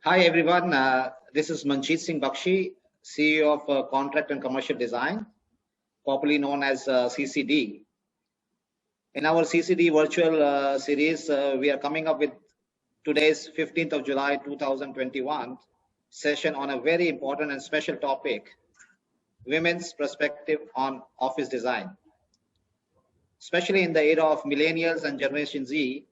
Hi everyone, this is Manjeet Singh Bakshi, CEO of Contract and Commercial Design, popularly known as CCD. In our CCD virtual series, we are coming up with today's 15th of July 2021 session on a very important and special topic, women's perspective on office design. Especially in the era of millennials and Generation Z,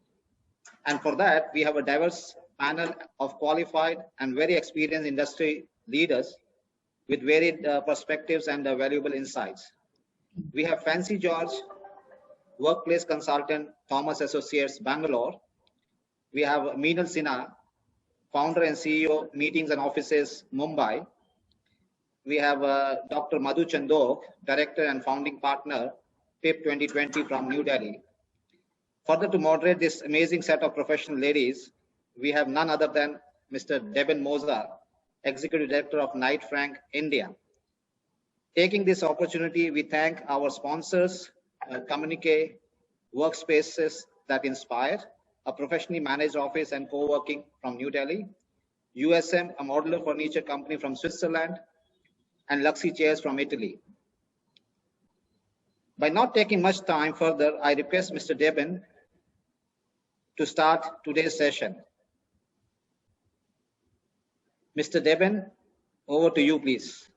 and for that we have a diverse panel of qualified and very experienced industry leaders with varied perspectives and valuable insights. We have Fancy George, workplace consultant, Thomas Associates, Bangalore. We have Meenal Sinha, founder and CEO, Meetings and Offices, Mumbai. We have Dr. Madhu Chandhok, director and founding partner, PIP 2020 from New Delhi. Further, to moderate this amazing set of professional ladies, we have none other than Mr. Deben Moza, Executive Director of Knight Frank, India. Taking this opportunity, we thank our sponsors, Communique, Workspaces That Inspire, a professionally managed office and co-working from New Delhi, USM, a modular furniture company from Switzerland, and Luxy chairs from Italy. By not taking much time further, I request Mr. Deben to start today's session. Mr. Deben, over to you, please.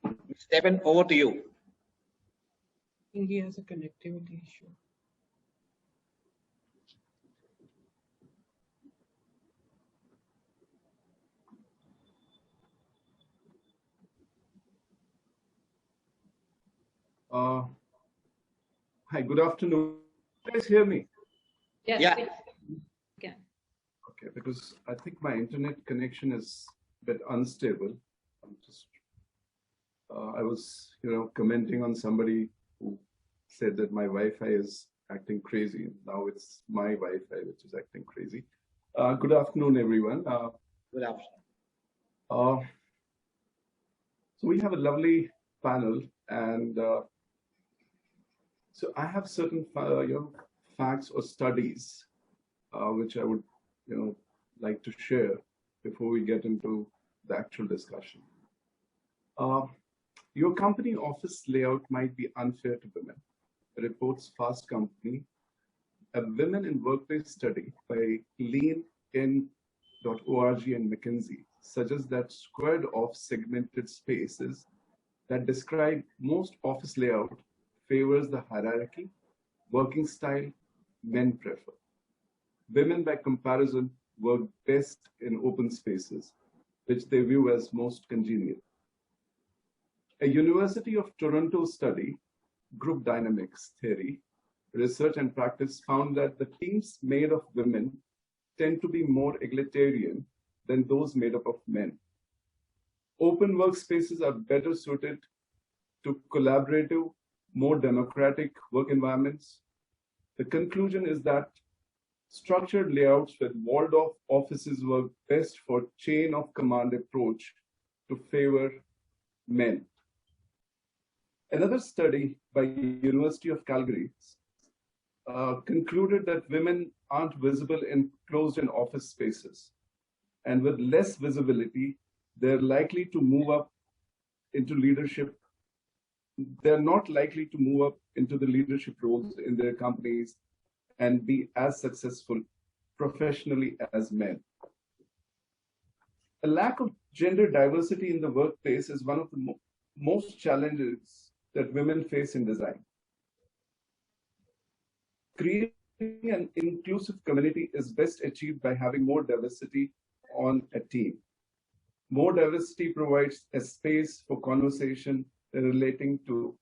Mr. Deben, over to you. I think he has a connectivity issue. Hi, good afternoon. You guys hear me? Yes. Yeah. Okay. Okay, because I think my internet connection is a bit unstable. I was, commenting on somebody who said that my Wi-Fi is acting crazy. Now it's my Wi-Fi which is acting crazy. Good afternoon, everyone. Good afternoon. So we have a lovely panel, and so I have certain facts or studies which I would like to share before we get into the actual discussion. Your company office layout might be unfair to women, reports Fast Company. A Women in Workplace study by leanin.org and McKinsey suggests that squared off segmented spaces that describe most office layout favors the hierarchy, working style men prefer. Women, by comparison, work best in open spaces, which they view as most congenial. A University of Toronto study, Group Dynamics Theory, Research and Practice, found that the teams made of women tend to be more egalitarian than those made up of men. Open workspaces are better suited to collaborative, more democratic work environments. The conclusion is that structured layouts with walled-off offices work best for chain of command approach to favor men. Another study by University of Calgary concluded that women aren't visible in closed-in office spaces, and with less visibility, they're likely to move up into leadership. They're not likely to move up into the leadership roles in their companies and be as successful professionally as men. A lack of gender diversity in the workplace is one of the most challenges that women face in design. Creating an inclusive community is best achieved by having more diversity on a team. More diversity provides a space for conversation relating to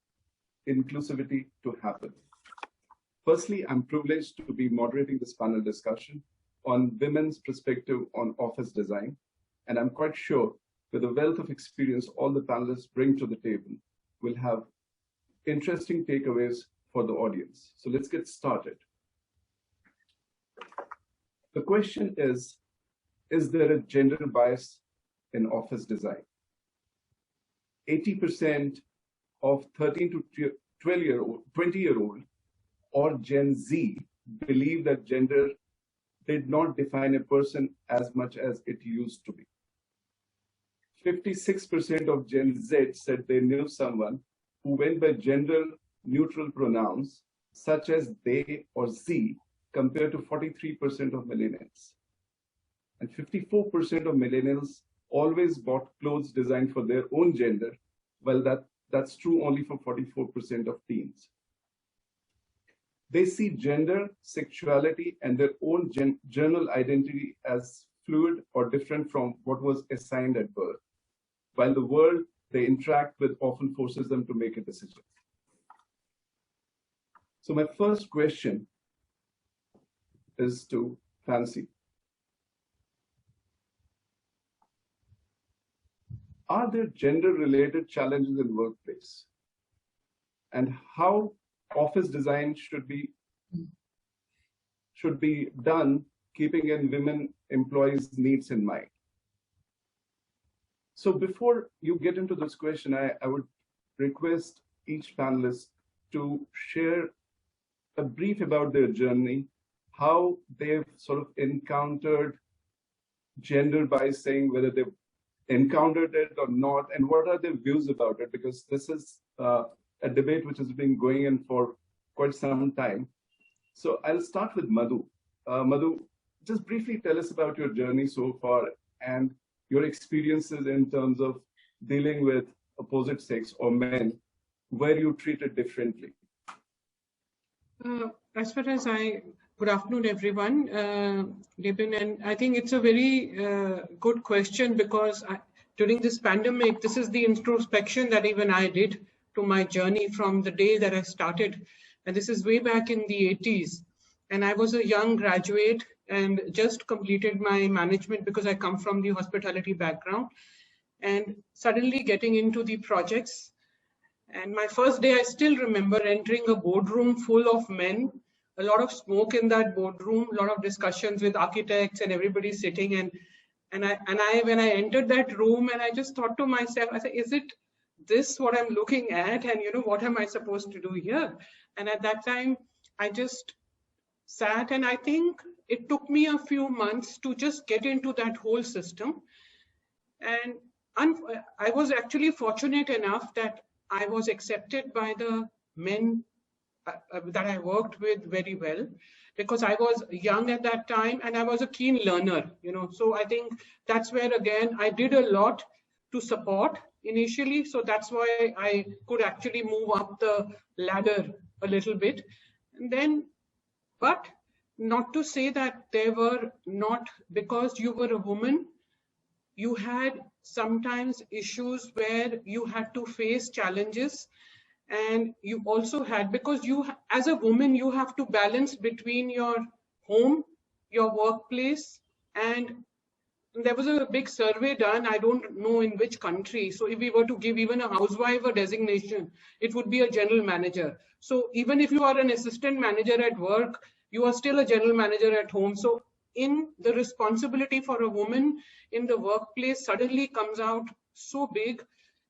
inclusivity to happen. Firstly, I'm privileged to be moderating this panel discussion on women's perspective on office design, and I'm quite sure with the wealth of experience all the panelists bring to the table, we'll have interesting takeaways for the audience. So let's get started. The question is there a gender bias in office design? 80% of 13 to 20-year-old or Gen Z believe that gender did not define a person as much as it used to be. 56% of Gen Z said they knew someone who went by gender-neutral pronouns, such as they or Z, compared to 43% of millennials. And 54% of millennials always bought clothes designed for their own gender, while that's true only for 44% of teens. They see gender, sexuality, and their own general identity as fluid or different from what was assigned at birth, while the world they interact with often forces them to make a decision. So my first question is to Fancy. Are there gender-related challenges in workplace? And how office design should be done, keeping in women employees' needs in mind? So before you get into this question, I would request each panelist to share a brief about their journey, how they've sort of encountered gender biasing, whether they've encountered it or not, and what are their views about it, because this is a debate which has been going on for quite some time. So I'll start with Madhu. Madhu, just briefly tell us about your journey so far and your experiences in terms of dealing with opposite sex or men, where you treat it differently. As far as good afternoon, everyone. Deben, and I think it's a very good question, because during this pandemic, this is the introspection that even I did to my journey from the day that I started. And this is way back in the 80s. And I was a young graduate and just completed my management, because I come from the hospitality background, and suddenly getting into the projects. And my first day, I still remember entering a boardroom full of men, a lot of smoke in that boardroom, a lot of discussions with architects and everybody sitting. And when I entered that room, and I just thought to myself, I said, is it this what I'm looking at? And what am I supposed to do here? And at that time, I just sat, and I think it took me a few months to just get into that whole system. And I was actually fortunate enough that I was accepted by the men that I worked with very well, because I was young at that time and I was a keen learner, so I think that's where, again, I did a lot to support initially. So that's why I could actually move up the ladder a little bit. And then, but not to say that there were not, because you were a woman, you had sometimes issues where you had to face challenges. And you also had, because you, as a woman, you have to balance between your home, your workplace, and there was a big survey done, I don't know in which country. So if we were to give even a housewife a designation, it would be a general manager. So even if you are an assistant manager at work, you are still a general manager at home. So in the responsibility for a woman in the workplace suddenly comes out so big.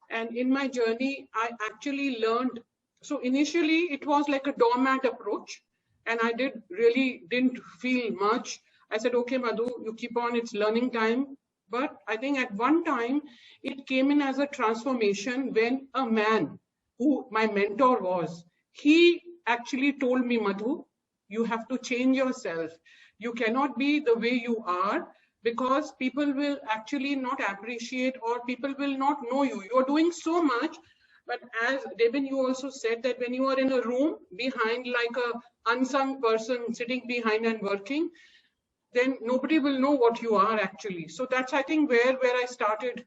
And in my journey, I actually learned, so initially it was like a doormat approach, and I didn't feel much. I said, okay, Madhu, you keep on, it's learning time. But I think at one time, it came in as a transformation when a man who my mentor was, he actually told me, Madhu, you have to change yourself. You cannot be the way you are, because people will actually not appreciate, or people will not know you. You are doing so much. But as Deben, you also said that when you are in a room behind, like a unsung person sitting behind and working, then nobody will know what you are actually. So that's, I think, where I started.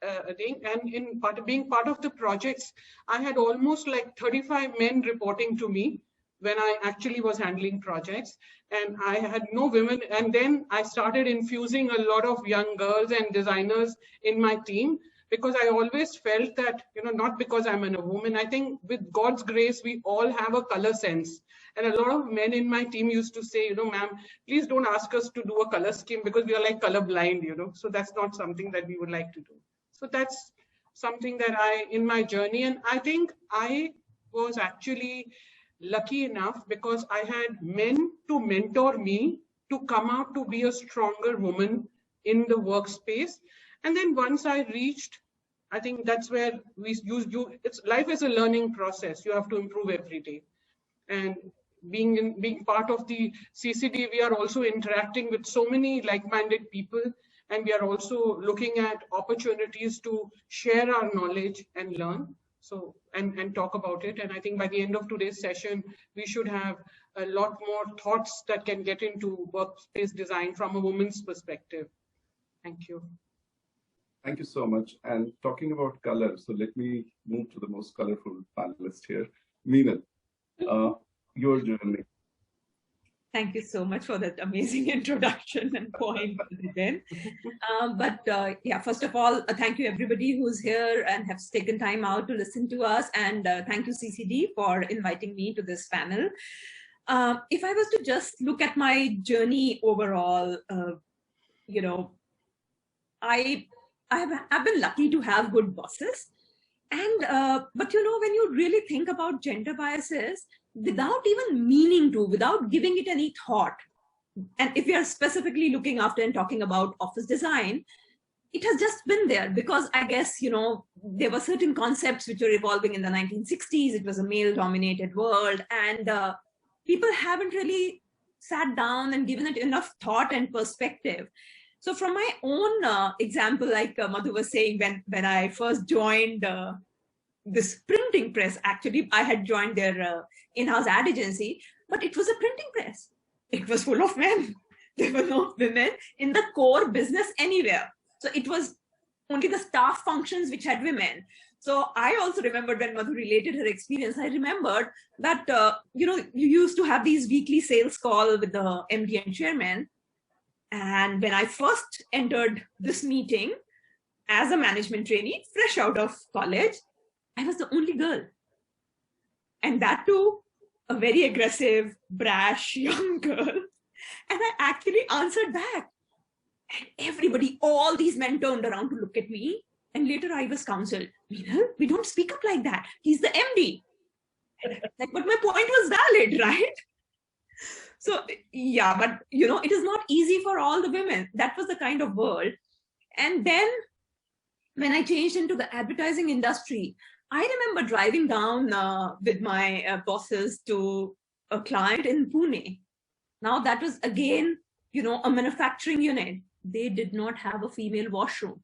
And in being part of the projects, I had almost like 35 men reporting to me when I actually was handling projects, and I had no women. And then I started infusing a lot of young girls and designers in my team, because I always felt that, not because I'm a woman, I think with God's grace, we all have a color sense. And a lot of men in my team used to say, ma'am, please don't ask us to do a color scheme, because we are like color blind, so that's not something that we would like to do. So that's something that in my journey, and I think I was actually lucky enough because I had men to mentor me to come out to be a stronger woman in the workspace. And then once I reached, I think that's where life is a learning process. You have to improve every day. And being part of the CCD, we are also interacting with so many like-minded people, and we are also looking at opportunities to share our knowledge and learn. So, and talk about it. And I think by the end of today's session, we should have a lot more thoughts that can get into workspace design from a woman's perspective. Thank you. Thank you so much. And talking about color, so let me move to the most colorful panelist here. Meenal, your journey. Thank you so much for that amazing introduction and point, Deben. Yeah, first of all, thank you everybody who's here and has taken time out to listen to us. And thank you CCD for inviting me to this panel. If I was to just look at my journey overall, you know, I've been lucky to have good bosses. And, but you know, when you really think about gender biases, without even meaning to, without giving it any thought, and if you're specifically looking after and talking about office design, it has just been there because I guess, you know, there were certain concepts which were evolving in the 1960s. It was a male-dominated world, and people haven't really sat down and given it enough thought and perspective. So from my own example, like Madhu was saying, when I first joined this printing press, actually, I had joined their in-house ad agency, but it was a printing press. It was full of men. There were no women in the core business anywhere. So it was only the staff functions which had women. So I also remembered when Madhu related her experience, I remembered that, you know, you used to have these weekly sales call with the MD and chairman. And when I first entered this meeting as a management trainee, fresh out of college, I was the only girl. And that too, a very aggressive, brash young girl. And I actually answered back. And everybody, all these men turned around to look at me. And later I was counseled, Meenal, we don't speak up like that. He's the MD. And I was like, but my point was valid, right? So yeah, but you know, it is not easy for all the women. That was the kind of world. And then when I changed into the advertising industry, I remember driving down with my bosses to a client in Pune. Now that was again, you know, a manufacturing unit. They did not have a female washroom.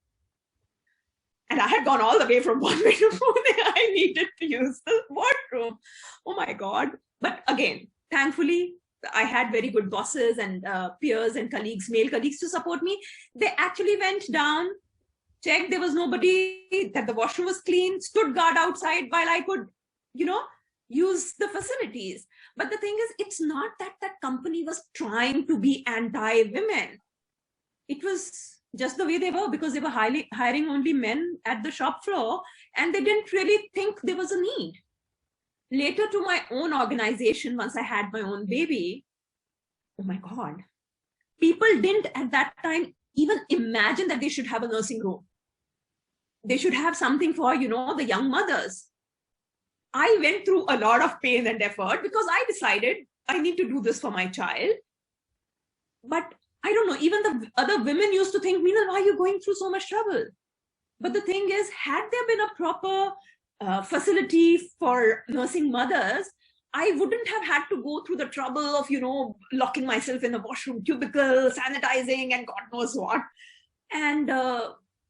And I had gone all the way from Bombay to Pune. I needed to use the washroom. Oh my God. But again, thankfully, I had very good bosses and peers and colleagues, male colleagues to support me. They actually went down, checked there was nobody, that the washroom was clean, stood guard outside while I could, you know, use the facilities. But the thing is, it's not that that company was trying to be anti-women. It was just the way they were because they were hiring only men at the shop floor and they didn't really think there was a need. Later to my own organization, once I had my own baby, oh my God, people didn't at that time even imagine that they should have a nursing room. They should have something for, you know, the young mothers. I went through a lot of pain and effort because I decided I need to do this for my child. But I don't know, even the other women used to think, Meenal, why are you going through so much trouble? But the thing is, had there been a proper facility for nursing mothers, I wouldn't have had to go through the trouble of, you know, locking myself in the washroom cubicle, sanitizing and God knows what, and,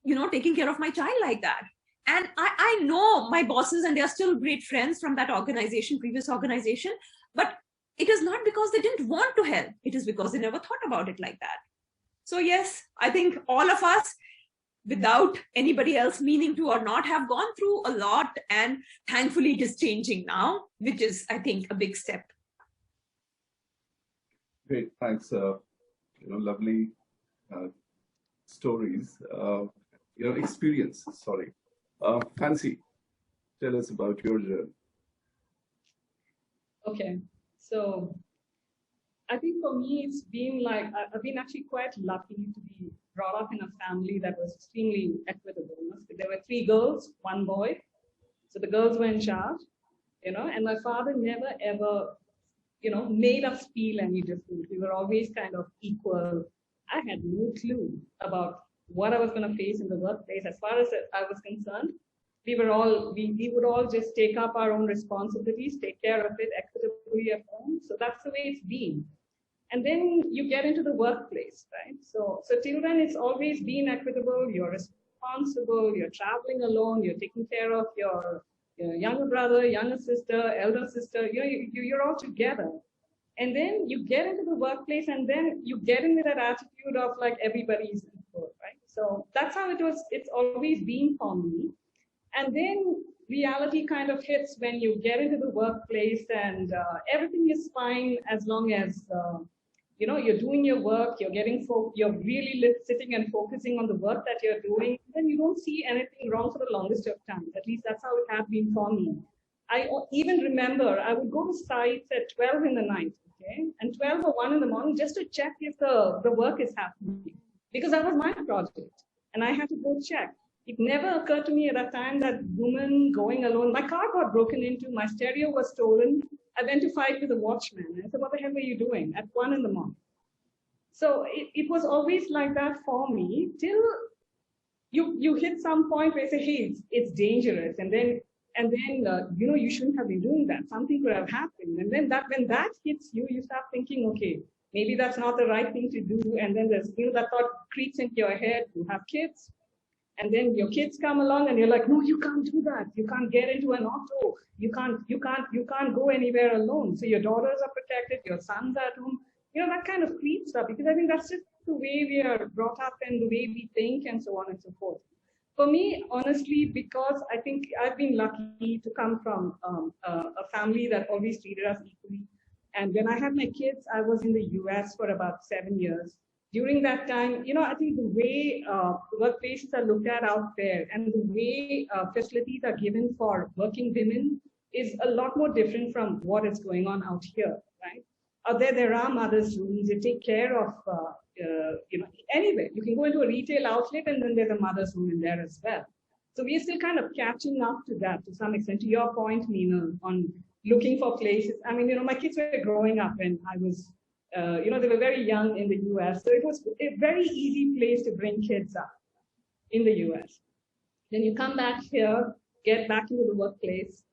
you know, taking care of my child like that. And I know my bosses and they are still great friends from that organization, previous organization, but it is not because they didn't want to help. It is because they never thought about it like that. So yes, I think all of us, without anybody else meaning to or not, have gone through a lot, and thankfully it is changing now, which is, I think, a big step. Great, thanks. You know, lovely stories. You know, experience. Sorry, Fancy, tell us about your journey. Okay, so I think for me, it's been like, I've been actually quite lucky to be brought up in a family that was extremely equitable. There were 3 girls, 1 boy. So the girls were in charge. and my father never ever, made us feel any different. We were always kind of equal. I had no clue about what I was going to face in the workplace. As far as I was concerned, we would all just take up our own responsibilities, take care of it equitably at home. So that's the way it's been. And then you get into the workplace, right? So till then, it's always been equitable. You're responsible. You're traveling alone. You're taking care of your younger brother, younger sister, elder sister. You're all together. And then you get into the workplace, and then you get into that attitude of like everybody's equal, right? So that's how it was. It's always been for me. And then reality kind of hits when you get into the workplace, and everything is fine as long as you're doing your work. You're really sitting and focusing on the work that you're doing. Then you don't see anything wrong for the longest of times. At least that's how it had been for me. I even remember I would go to sites at 12 in the night, okay, and 12 or 1 in the morning just to check if the work is happening, because that was my project and I had to go check. It never occurred to me at that time that woman going alone. My car got broken into, my stereo was stolen. I went to fight with the watchman. I said, what the hell were you doing at 1 in the morning? So it was always like that for me till you hit some point where you say, hey, it's dangerous. And then you shouldn't have been doing that. Something could have happened. And then when that hits you, you start thinking, okay, maybe that's not the right thing to do. And then there's, that thought creeps into your head. You have kids. And then your kids come along and you're like, no, you can't do that. You can't get into an auto. You can't go anywhere alone. So your daughters are protected, your sons are at home. That kind of creeps up, because I think that's just the way we are brought up and the way we think and so on and so forth. For me, honestly, because I think I've been lucky to come from a family that always treated us equally. And when I had my kids, I was in the US for about 7 years. During that time, I think the way workplaces are looked at out there and the way facilities are given for working women is a lot more different from what is going on out here, right? Out there are mothers' rooms. They take care of, anyway, you can go into a retail outlet and then there's a mother's room in there as well. So we are still kind of catching up to that to some extent. To your point, Meenal, on looking for places. I mean, my kids were growing up when I was, they were very young in the US. So it was a very easy place to bring kids up in the US. Then you come back here, get back into the workplace,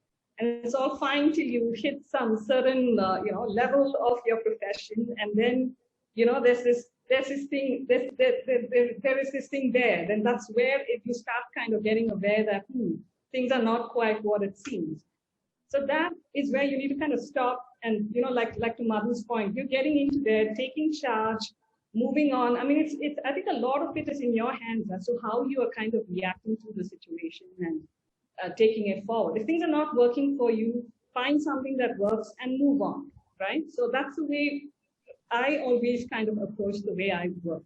and it's all fine till you hit some certain, level of your profession. And then, there's this thing, there is this thing there. Then that's where you start kind of getting aware that things are not quite what it seems. So that is where you need to kind of stop and, like to Madhu's point, you're getting into there, taking charge, moving on. I mean, I think a lot of it is in your hands as to how you are kind of reacting to the situation and taking it forward. If things are not working for you, find something that works and move on, right? So that's the way I always kind of approach the way I worked.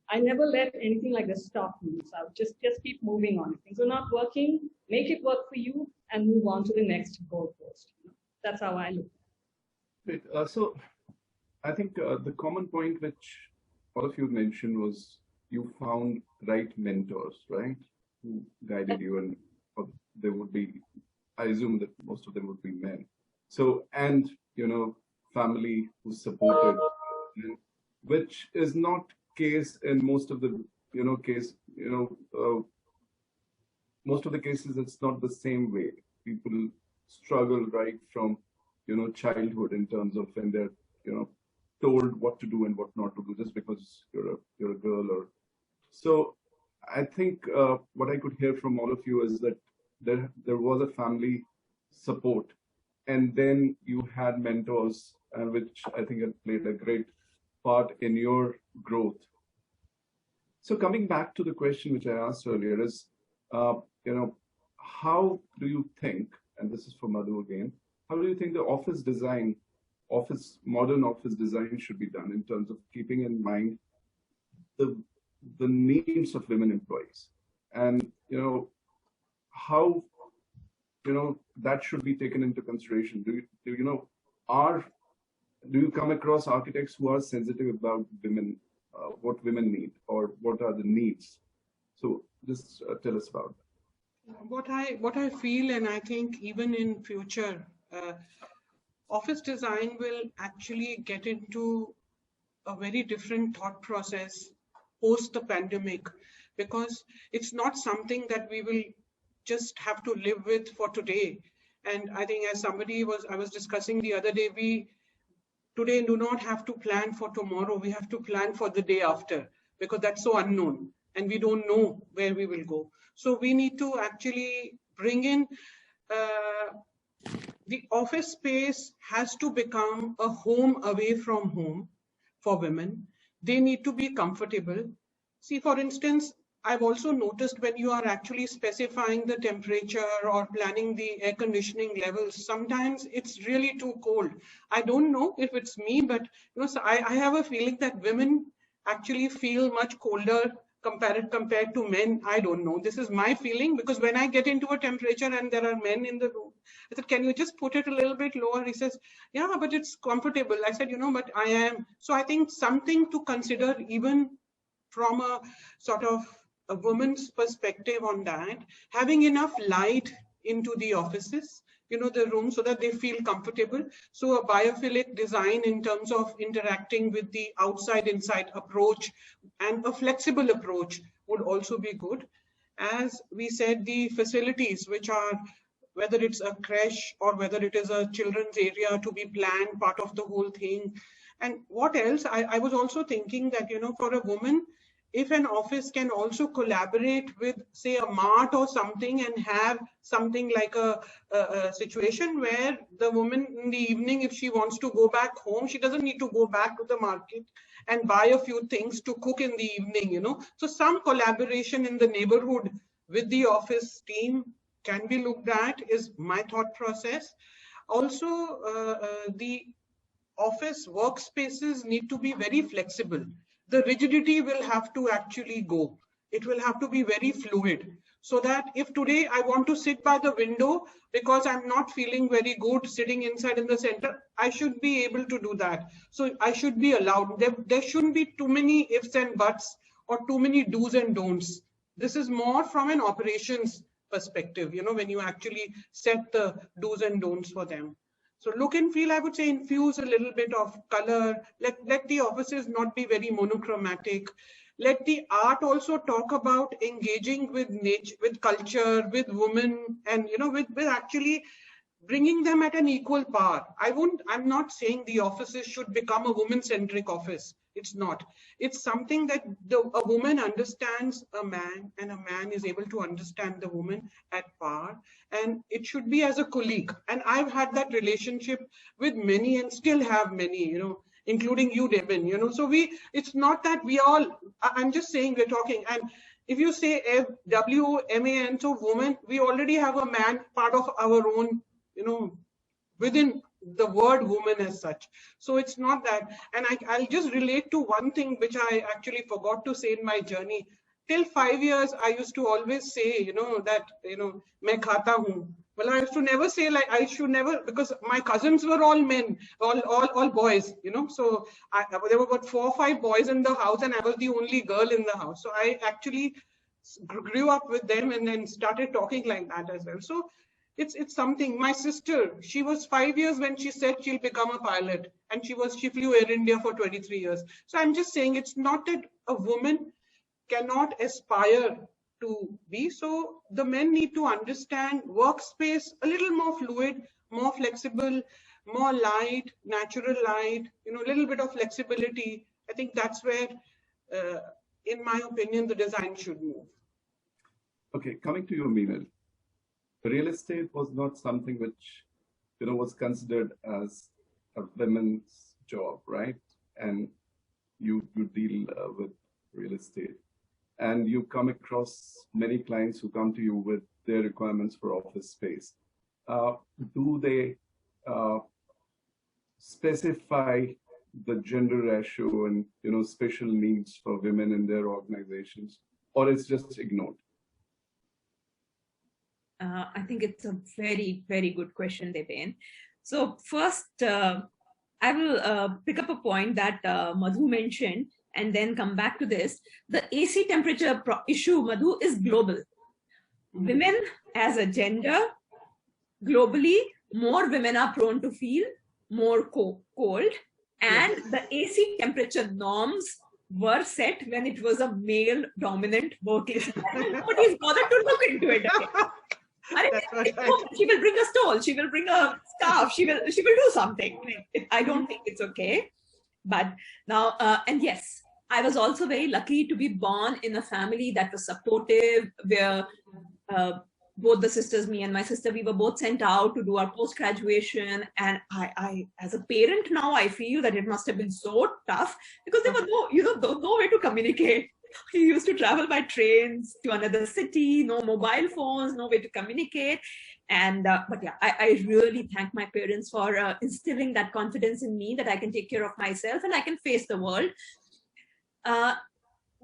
I never let anything like this stop me. So I would just keep moving on. If things are not working, make it work for you and move on to the next goalpost. That's how I look at it. Great. So I think the common point which all of you mentioned was you found right mentors, right? Who guided you, and there would be, I assume that most of them would be men. So, and, family who supported, which is not case in most of the, most of the cases, it's not the same way. People struggle right from, childhood in terms of when they're, told what to do and what not to do just because you're a girl or so. I think what I could hear from all of you is that there was a family support, and then you had mentors, which I think had played a great part in your growth. So coming back to the question which I asked earlier is, how do you think, and this is for Madhu again, how do you think the modern office design should be done in terms of keeping in mind the needs of women employees, and how that should be taken into consideration? Do you come across architects who are sensitive about women, what women need, or what are the needs? So just tell us about that. What I feel, and I think even in future, office design will actually get into a very different thought process post the pandemic, because it's not something that we will just have to live with for today. And I think, as I was discussing the other day, we today do not have to plan for tomorrow. We have to plan for the day after, because that's so unknown and we don't know where we will go. So we need to actually bring in the office space has to become a home away from home for women. They need to be comfortable. See, for instance, I've also noticed when you are actually specifying the temperature or planning the air conditioning levels, sometimes it's really too cold. I don't know if it's me, but so I have a feeling that women actually feel much colder compared to men. I don't know. This is my feeling, because when I get into a temperature and there are men in the room, I said, can you just put it a little bit lower? He says, yeah, but it's comfortable. I said, but I am. So I think something to consider, even from a sort of a woman's perspective on that, having enough light into the offices, the room, so that they feel comfortable. So a biophilic design in terms of interacting with the outside inside approach, and a flexible approach would also be good. As we said, the facilities, which are, whether it's a creche or whether it is a children's area, to be planned, part of the whole thing. And what else? I was also thinking that, for a woman, if an office can also collaborate with, say, a mart or something, and have something like a situation where the woman in the evening, if she wants to go back home, she doesn't need to go back to the market and buy a few things to cook in the evening, So some collaboration in the neighborhood with the office team can be looked at, is my thought process. Also, the office workspaces need to be very flexible. The rigidity will have to actually go. It will have to be very fluid, so that if today I want to sit by the window because I'm not feeling very good sitting inside in the center, I should be able to do that. So I should be allowed. There shouldn't be too many ifs and buts or too many do's and don'ts. This is more from an operations perspective, when you actually set the do's and don'ts for them. So look and feel, I would say, infuse a little bit of color. Let the offices not be very monochromatic. Let the art also talk about engaging with nature, with culture, with women, and with actually bringing them at an equal par. I'm not saying the offices should become a woman-centric office. It's not. It's something that a woman understands a man, and a man is able to understand the woman at par. And it should be as a colleague. And I've had that relationship with many, and still have many, including you, Deben, So it's not that we all, I'm just saying we're talking. And if you say WMAN, so woman, we already have a man part of our own, within the word woman as such. So it's not that. And I'll just relate to one thing which I actually forgot to say in my journey. Till 5 years, I used to always say, that, main khata hoon. Well, I used to never say, like, I should never, because my cousins were all men, all boys, So there were about 4 or 5 boys in the house, and I was the only girl in the house. So I actually grew up with them and then started talking like that as well. So it's something. My sister, she was 5 years when she said she'll become a pilot, and she flew Air India for 23 years. So I'm just saying, it's not that a woman cannot aspire to be. So the men need to understand workspace a little more fluid, more flexible, more light, natural light, a little bit of flexibility. I think that's where, in my opinion, the design should move. Okay, coming to you, Meenal. Real estate was not something which, was considered as a women's job, right? And you deal with real estate, and you come across many clients who come to you with their requirements for office space. Do they specify the gender ratio and special needs for women in their organizations, or it's just ignored? I think it's a very, very good question, Deben. So first, I will pick up a point that Madhu mentioned, and then come back to this. The AC temperature issue, Madhu, is global. Women as a gender globally more women are prone to feel more cold, and the AC temperature norms were set when it was a male dominant workplace. Nobody's bothered to look into it again. She will bring a stole, she will bring a scarf, she will do something. I don't think it's okay. But now, and yes, I was also very lucky to be born in a family that was supportive, where both the sisters, me and my sister, we were both sent out to do our post-graduation. And I, as a parent now, I feel that it must have been so tough because there was no way to communicate. You used to travel by trains to another city, no mobile phones, no way to communicate. And but yeah, I really thank my parents for instilling that confidence in me that I can take care of myself and I can face the world.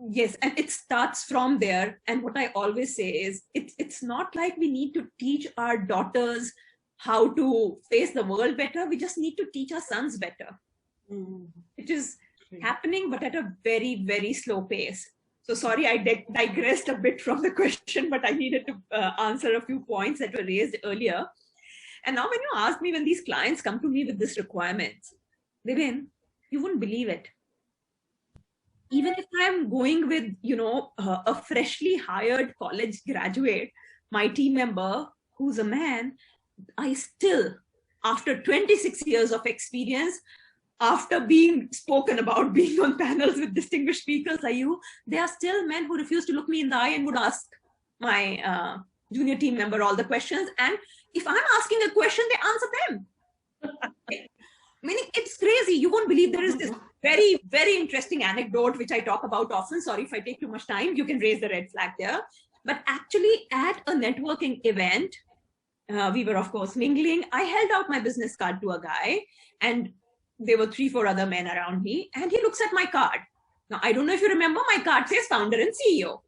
Yes, and it starts from there. And what I always say is, it's not like we need to teach our daughters how to face the world better. We just need to teach our sons better. It is happening, but at a very, very slow pace. So sorry, I digressed a bit from the question, but I needed to answer a few points that were raised earlier. And now when you ask me, when these clients come to me with this requirements, Deben, you wouldn't believe it. Even if I'm going with, a freshly hired college graduate, my team member, who's a man, I still, after 26 years of experience, after being spoken about, being on panels with distinguished speakers like you, there are still men who refuse to look me in the eye and would ask my junior team member all the questions. And if I'm asking a question, they answer them. Meaning, it's crazy. You won't believe there is this very, very interesting anecdote, which I talk about often. Sorry if I take too much time. You can raise the red flag there. But actually, at a networking event, we were, of course, mingling. I held out my business card to a guy, and there were 3-4 other men around me, and he looks at my card. Now, I don't know if you remember, my card says founder and CEO.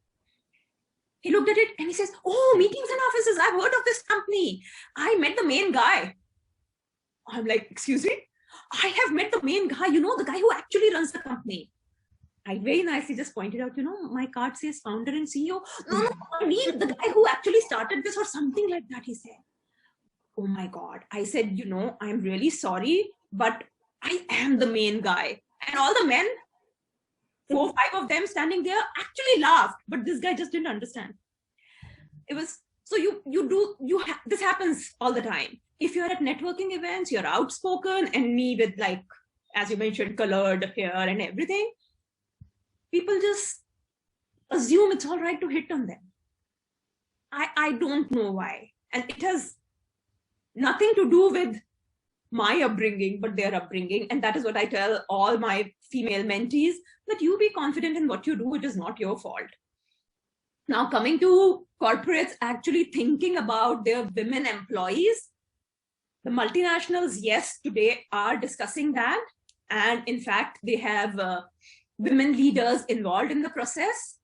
He looked at it and he says, "Oh, meetings and offices. I've heard of this company. I met the main guy." I'm like, "Excuse me? I have met the main guy, the guy who actually runs the company." I very nicely just pointed out, my card says founder and CEO. No, I mean the guy who actually started this or something like that, he said. Oh my God. I said, I'm really sorry, but I am the main guy. And all the men, 4 or 5 of them standing there actually laughed, but this guy just didn't understand. It was, so this happens all the time. If you're at networking events, you're outspoken, and me with, like, as you mentioned, colored hair and everything, people just assume it's all right to hit on them. I don't know why. And it has nothing to do with my upbringing, but their upbringing. And that is what I tell all my female mentees, that you be confident in what you do. It is not your fault. Now, coming to corporates actually thinking about their women employees, the multinationals, yes, today are discussing that. And in fact, they have women leaders involved in the process.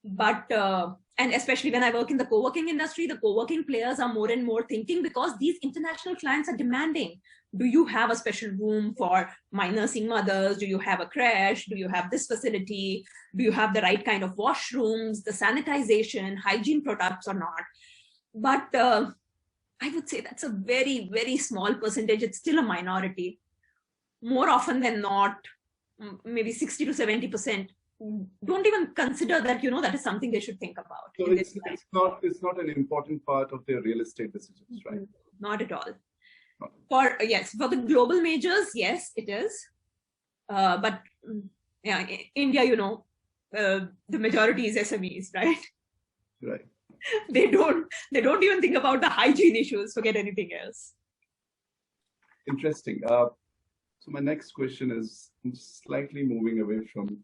But, and especially when I work in the co-working industry, the co-working players are more and more thinking, because these international clients are demanding, do you have a special room for my nursing mothers? Do you have a creche? Do you have this facility? Do you have the right kind of washrooms, the sanitization, hygiene products or not? But I would say that's a very, very small percentage. It's still a minority. More often than not, maybe 60 to 70% don't even consider that, that is something they should think about. So it's not an important part of their real estate decisions, right? Not at all. For the global majors, yes, it is. But yeah, India, the majority is SMEs, right? Right. They don't even think about the hygiene issues, forget anything else. Interesting. So my next question is slightly moving away from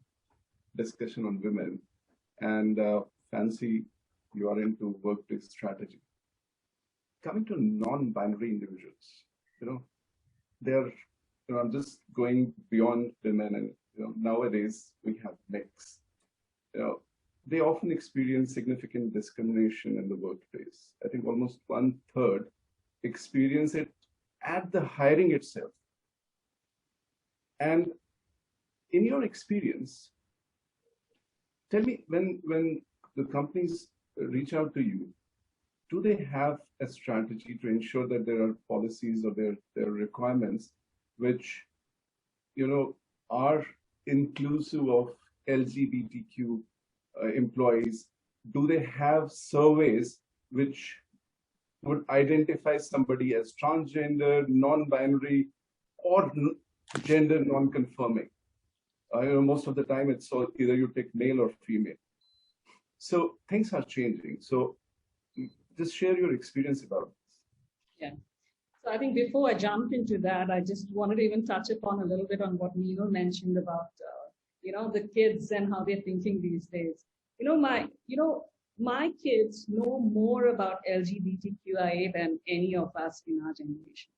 discussion on women, and fancy you are into workplace strategy. Coming to non-binary individuals, they're, I'm just going beyond women, and nowadays we have mix. They often experience significant discrimination in the workplace. I think almost 1/3 experience it at the hiring itself. And in your experience, tell me, when the companies reach out to you, do they have a strategy to ensure that there are policies or their requirements which, are inclusive of LGBTQ employees? Do they have surveys which would identify somebody as transgender, non-binary, or gender non-conforming? Most of the time it's either you take male or female. So things are changing. So just share your experience about this. Yeah. So I think before I jump into that, I just wanted to even touch upon a little bit on what Meenal mentioned about, the kids and how they're thinking these days. My kids know more about LGBTQIA than any of us in our generation.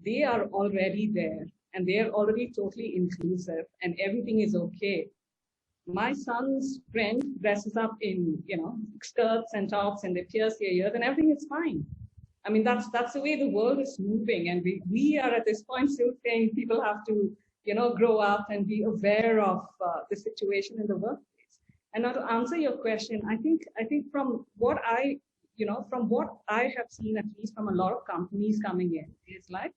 They are already there and they are already totally inclusive and everything is okay. My son's friend dresses up in, skirts and tops and they pierce their ears and everything is fine. I mean, that's the way the world is moving. And we are at this point still saying people have to, grow up and be aware of the situation in the workplace. And now to answer your question, I think from what I have seen, at least from a lot of companies coming in, is like,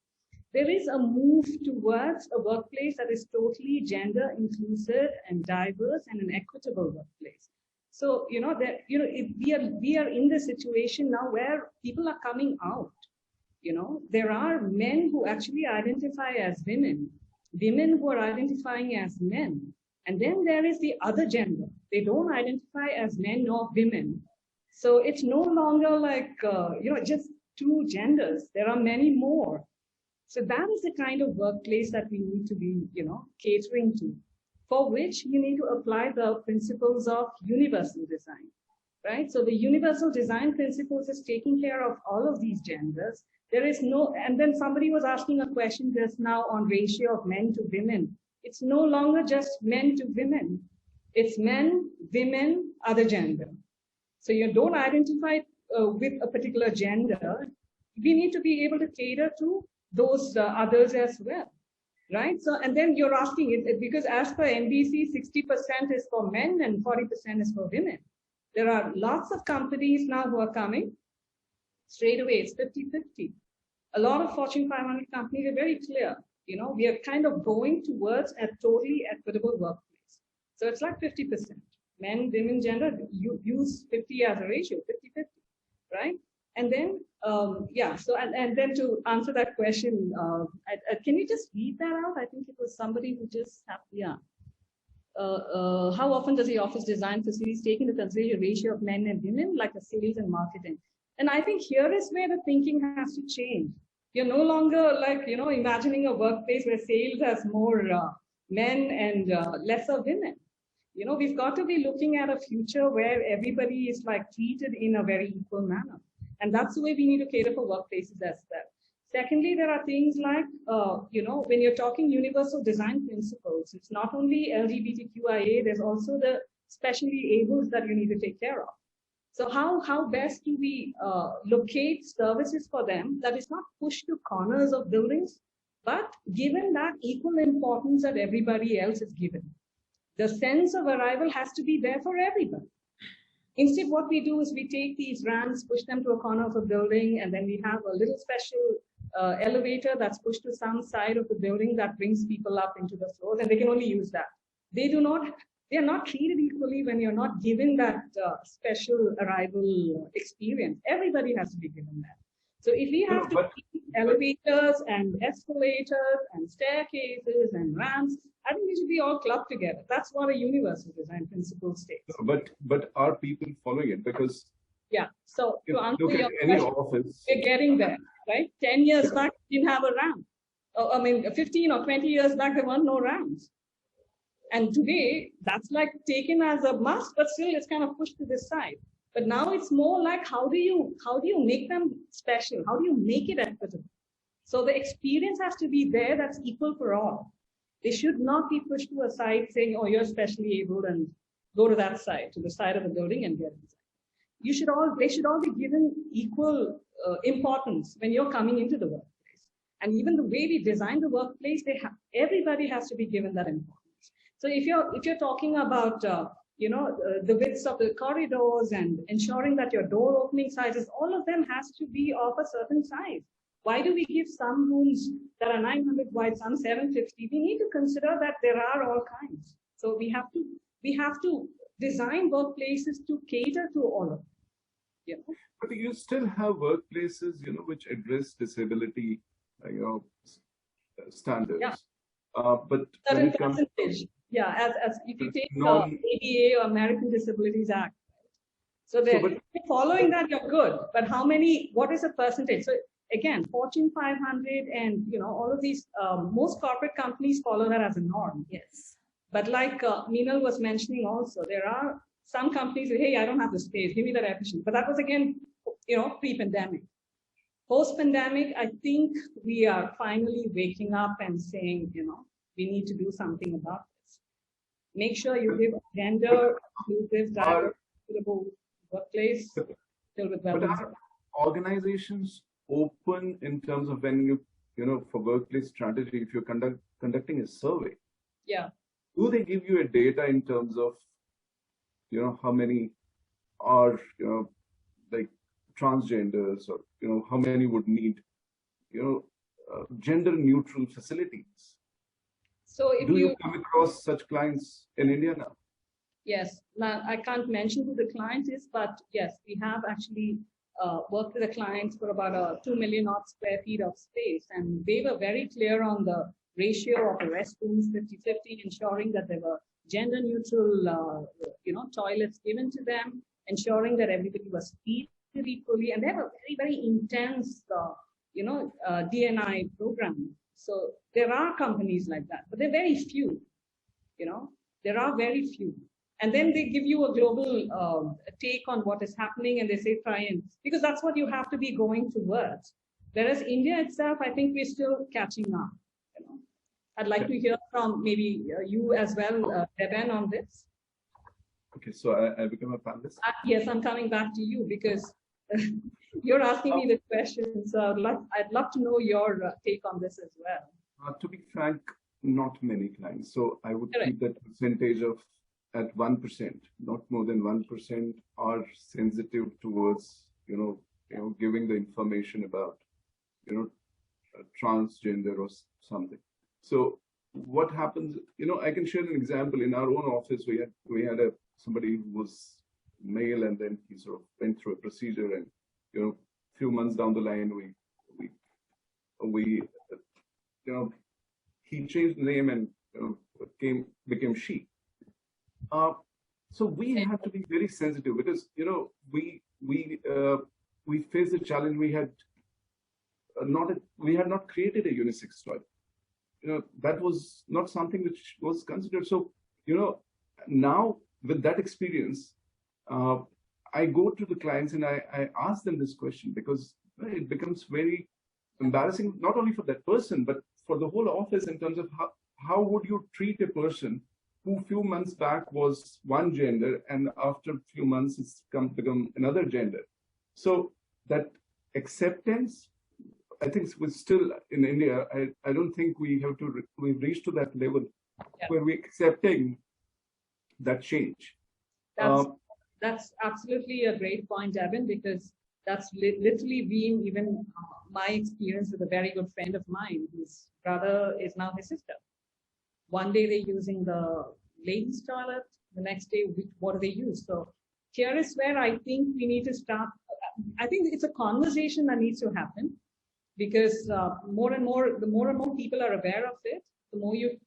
there is a move towards a workplace that is totally gender inclusive and diverse and an equitable workplace. So, we are in the situation now where people are coming out. There are men who actually identify as women who are identifying as men. And then there is the other gender. They don't identify as men or women. So it's no longer like, just two genders. There are many more. So that is the kind of workplace that we need to be, catering to, for which you need to apply the principles of universal design, right? So the universal design principles is taking care of all of these genders. There is no, and then somebody was asking a question just now on ratio of men to women. It's no longer just men to women. It's men, women, other gender. So you don't identify with a particular gender. We need to be able to cater to those others as well, right? So, and then you're asking it because as per NBC, 60% is for men and 40% is for women. There are lots of companies now who are coming straight away. It's 50-50. A lot of Fortune 500 companies are very clear. We are kind of going towards a totally equitable workplace. So it's like 50%. Men, women, gender, you use 50 as a ratio, 50-50, right? And then, so, and then to answer that question, can you just read that out? I think it was somebody who just, how often does the office design facilities take into consideration ratio of men and women, like the sales and marketing? And I think here is where the thinking has to change. You're no longer like, imagining a workplace where sales has more men and lesser women. We've got to be looking at a future where everybody is like treated in a very equal manner. And that's the way we need to cater for workplaces as well. Secondly, there are things like, when you're talking universal design principles, it's not only LGBTQIA, there's also the specially abled that you need to take care of. So how best do we locate services for them that is not pushed to corners of buildings, but given that equal importance that everybody else is given? The sense of arrival has to be there for everybody. Instead, what we do is we take these ramps, push them to a corner of a building, and then we have a little special elevator that's pushed to some side of the building that brings people up into the floors, and they can only use that. They are not treated equally when you're not given that special arrival experience. Everybody has to be given that. So if we have to keep elevators and escalators and staircases and ramps, I think we should be all clubbed together. That's what a universal design principle states. But are people following it? Because so to answer look your at any question, office, we're getting there, right? 10 years back, we didn't have a ramp. 15 or 20 years back, there weren't no ramps. And today, that's like taken as a must, but still it's kind of pushed to this side. But now it's more like, how do you make them special? How do you make it equitable? So the experience has to be there that's equal for all. They should not be pushed to a side saying, oh, you're specially able and go to that side, to the side of the building and get inside. They should all be given equal importance when you're coming into the workplace. And even the way we design the workplace, everybody has to be given that importance. So if you're talking about the widths of the corridors and ensuring that your door opening sizes, all of them has to be of a certain size. Why do we give some rooms that are 900 wide, some 750? We need to consider that there are all kinds. So we have to design workplaces to cater to all of them. But you still have workplaces, which address disability, standards. Yeah. But when it comes to, as if you take the ADA or American Disabilities Act, so following that, you're good. But what is the percentage? So again, Fortune 500 and all of these, most corporate companies follow that as a norm. Yes. But like Meenal was mentioning also, there are some companies say, hey, I don't have the space, give me the efficient. But that was again, pre-pandemic. Post-pandemic, I think we are finally waking up and saying, we need to do something about this. Make sure you give gender inclusive, diverse, workplace filled with well. But are organizations open in terms of when you, for workplace strategy, if you're conducting a survey? Yeah. Do they give you a data in terms of, how many are, like transgenders, or, how many would need, gender neutral facilities? So if do you come across such clients in India now? Yes. Now, I can't mention who the client is, but yes, we have actually worked with the clients for about 2 million odd square feet of space. And they were very clear on the ratio of the restrooms, 50-50, ensuring that there were gender neutral, toilets given to them, ensuring that everybody was treated equally. And they have a very, very intense, D&I program. So there are companies like that, but they're very few, there are very few. And then they give you a global take on what is happening, and they say, because that's what you have to be going towards. Whereas India itself, I think we're still catching up. I'd like to hear from maybe you as well, Deben, on this. Okay, so I become a panelist? Yes, I'm coming back to you because you're asking me the question. So I'd love to know your take on this as well. To be frank, not many clients. So I would keep that percentage at 1%, not more than 1% are sensitive towards, giving the information about, transgender or something. So what happens, I can share an example. In our own office, we had somebody who was male, and then he sort of went through a procedure, and, a few months down the line, he changed the name and became she. So we have to be very sensitive because we faced the challenge. We had not created a unisex toilet. That was not something which was considered. So now with that experience, I go to the clients and I ask them this question, because it becomes very embarrassing, not only for that person but for the whole office, in terms of how would you treat a person who a few months back was one gender and after a few months it's become another gender. So that acceptance, I think we're still in India. I don't think we've reached to that level where we're accepting that change. That's absolutely a great point, Deben, because that's literally been even my experience with a very good friend of mine whose brother is now his sister. One day they're using the ladies' toilet, the next day, what do they use? So here is where I think we need to start. I think it's a conversation that needs to happen, because the more and more people are aware of it, the more you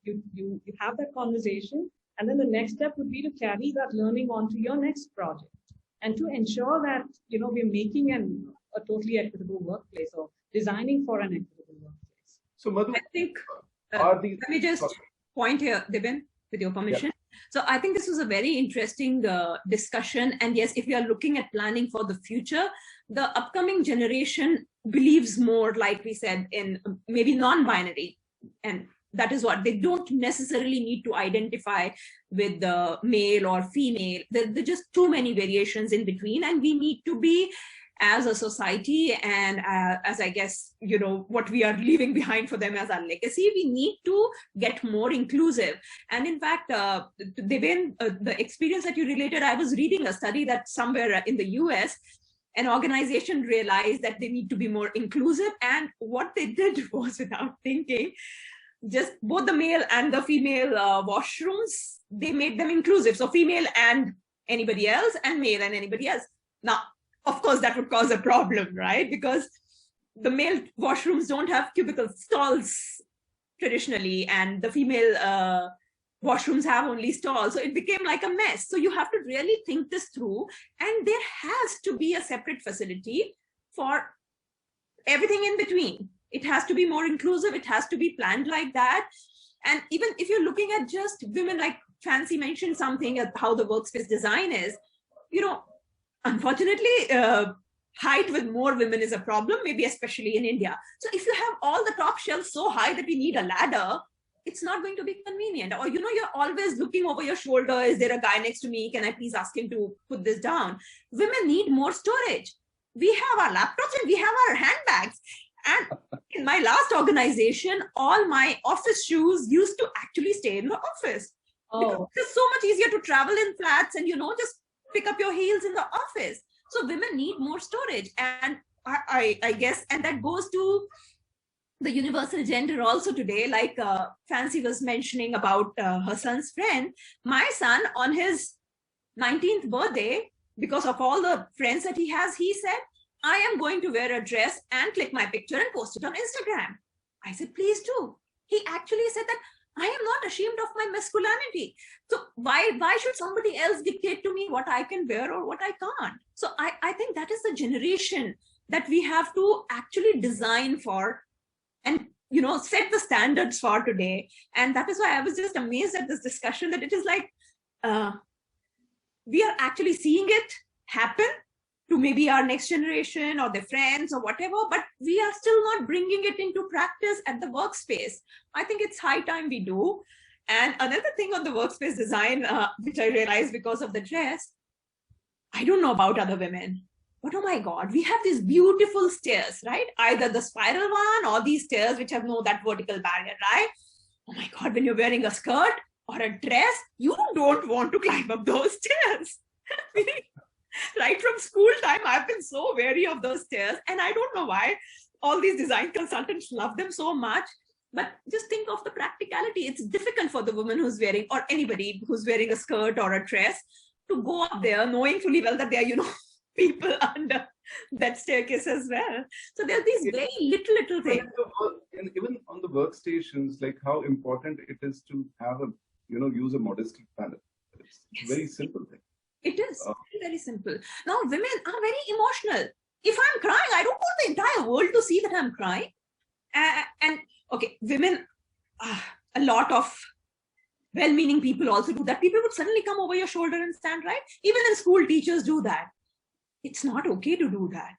have that conversation. And then the next step would be to carry that learning onto your next project and to ensure that, we're making a totally equitable workplace or designing for an equitable workplace. So Madhu, I think, let me just point here, Deben, with your permission. Yeah. So I think this was a very interesting discussion. And yes, if we are looking at planning for the future, the upcoming generation believes more, like we said, in maybe non-binary. And that is what they don't necessarily need to identify with the male or female. There are just too many variations in between, and we need to be as a society and as I guess, what we are leaving behind for them as our legacy, we need to get more inclusive. And in fact, Deben, the experience that you related, I was reading a study that somewhere in the US, an organization realized that they need to be more inclusive. And what they did was, without thinking, just both the male and the female washrooms, they made them inclusive. So female and anybody else, and male and anybody else. Now, of course, that would cause a problem, right? Because the male washrooms don't have cubicle stalls traditionally, and the female washrooms have only stalls. So it became like a mess. So you have to really think this through. And there has to be a separate facility for everything in between. It has to be more inclusive. It has to be planned like that. And even if you're looking at just women, like Fancy mentioned something at how the workspace design is, unfortunately, height with more women is a problem, maybe especially in India. So if you have all the top shelves so high that we need a ladder, it's not going to be convenient. Or, you're always looking over your shoulder. Is there a guy next to me? Can I please ask him to put this down? Women need more storage. We have our laptops and we have our handbags. And in my last organization, all my office shoes used to actually stay in the office. Because it's so much easier to travel in flats and, just pick up your heels in the office. So women need more storage. And I guess, and that goes to the universal gender also today, like Fancy was mentioning about her son's friend. My son, on his 19th birthday, because of all the friends that he has, he said, I am going to wear a dress and click my picture and post it on Instagram. I said, please do. He actually said that I am not ashamed of my masculinity. So why should somebody else dictate to me what I can wear or what I can't? So I think that is the generation that we have to actually design for and, set the standards for today. And that is why I was just amazed at this discussion, that it is like, we are actually seeing it happen to maybe our next generation or their friends or whatever, but we are still not bringing it into practice at the workspace. I think it's high time we do. And another thing on the workspace design, which I realized because of the dress, I don't know about other women, but oh my God, we have these beautiful stairs, right? Either the spiral one or these stairs which have that vertical barrier, right? Oh my God, when you're wearing a skirt or a dress, you don't want to climb up those stairs. Right from school time, I've been so wary of those stairs, and I don't know why all these design consultants love them so much. But just think of the practicality. It's difficult for the woman who's wearing, or anybody who's wearing a skirt or a dress, to go up there knowing fully well that there are, people under that staircase as well. So there are these very little things. And even on the workstations, like how important it is to have use a modesty panel. It's a very simple thing. It is very simple. Now, women are very emotional. If I'm crying, I don't want the entire world to see that I'm crying. And okay, women, a lot of well-meaning people also do that. People would suddenly come over your shoulder and stand, right? Even in school, teachers do that. It's not okay to do that.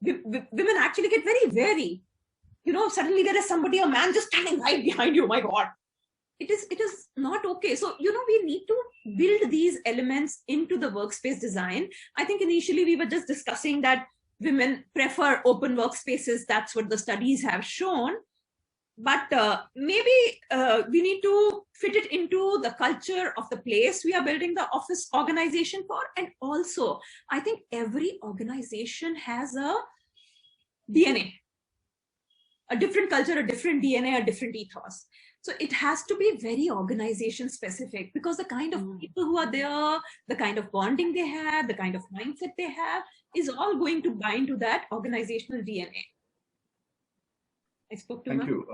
Women actually get very wary. Suddenly there is somebody, a man just standing right behind you. Oh my God. It is not okay. So, we need to build these elements into the workspace design. I think initially we were just discussing that women prefer open workspaces. That's what the studies have shown. But maybe we need to fit it into the culture of the place we are building the office organization for. And also, I think every organization has a DNA, a different culture, a different DNA, a different ethos. So it has to be very organization specific, because the kind of people who are there, the kind of bonding they have, the kind of mindset they have is all going to bind to that organizational DNA. I spoke to Thank Madhu.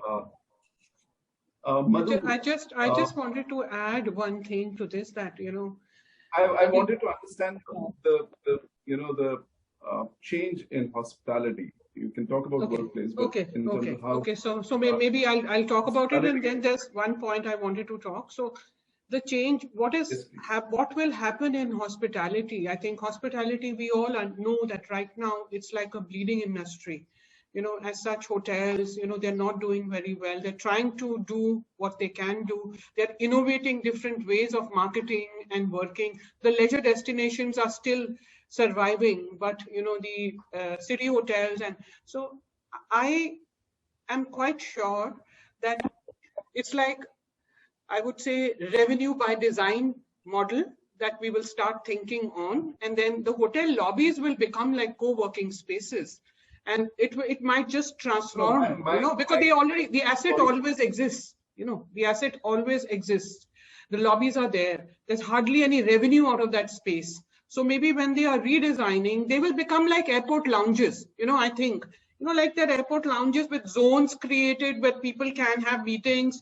you. Madhu, I just wanted to add one thing to this, that, I wanted to understand the change in hospitality. You can talk about workplace, but in terms of how. Okay. So maybe I'll talk about it, and then there's one point I wanted to talk. So the change, what will happen in hospitality? I think hospitality, we all know that right now it's like a bleeding industry. As such, hotels, they're not doing very well. They're trying to do what they can do. They're innovating different ways of marketing and working. The leisure destinations are still surviving, but the city hotels. And so I am quite sure that it's like, I would say, revenue by design model that we will start thinking on, and then the hotel lobbies will become like co-working spaces, and it might just transform, because the asset always exists. The asset always exists. The lobbies are there. There's hardly any revenue out of that space. So maybe when they are redesigning, they will become like airport lounges. I think, like that airport lounges with zones created where people can have meetings,